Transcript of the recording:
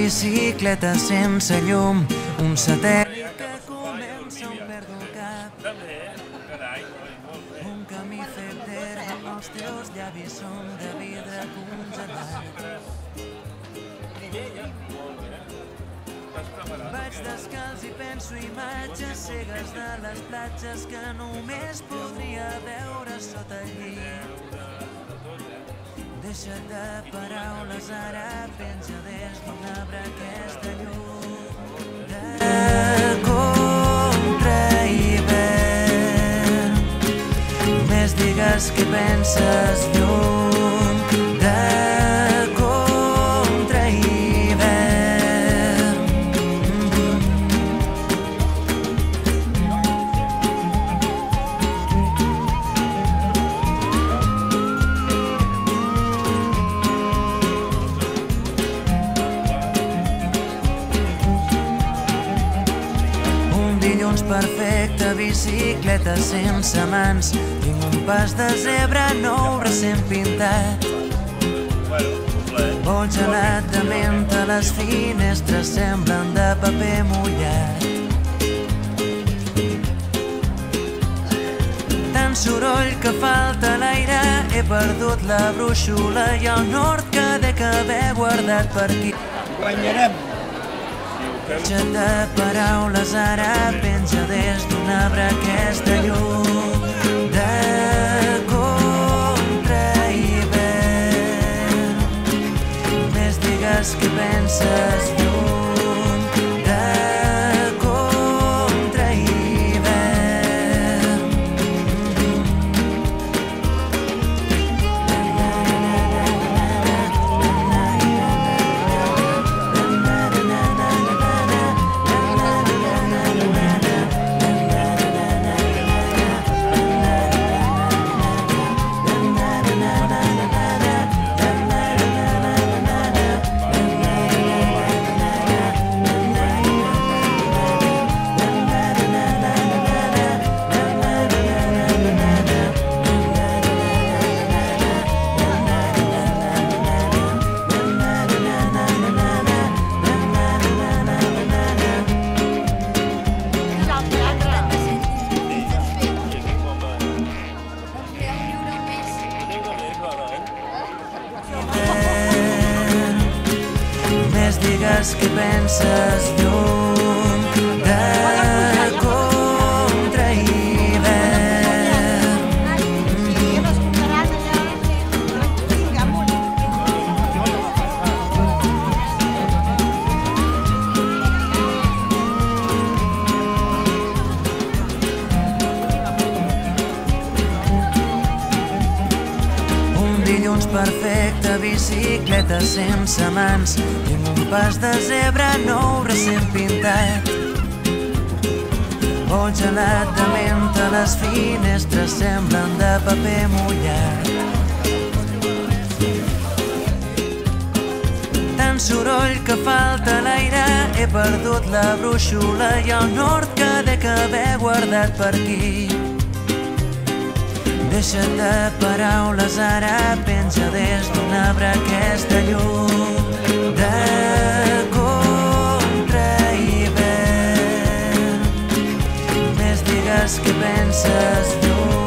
bicicleta sense llum, un satèl·lit que comença on perdo el cap, un camí fet d'herba, els teus llavis són de vidre congelat. Vaig descalç i penso imatges cegues de les platges que només podria veure sota el llit. Deixa't de paraules, ara penja des d'un arbre aquesta llum de contra-hivern. Només digues què penses, llum de perfecte, bicicleta sense mans, tinc un pas de zebra nou recent pintat. Vol gelat de menta, les finestres semblen de paper mullat. Tant soroll que falta l'aire, he perdut la brúixola i el nord que dec haver guardat per aquí. Guanyarem! Deixa't de paraules, ara penja des d'un arbre aquesta llum de contra-hivern. Només digues què penses, llum de contra-hivern. Només digues què penses, llum de contra-hivern. Un dilluns perfecte, bicicleta sense mans, tinc un pas de zebra nou recent pintat. Vol gelat de menta, les finestres semblen de paper mullat. Tant soroll que falta l'aire, he perdut la brúixola i el nord que dec haver guardat per aquí. Deixa't de paraules, ara penja des d'un arbre aquesta llum de contra-hivern. Només digues què penses, llum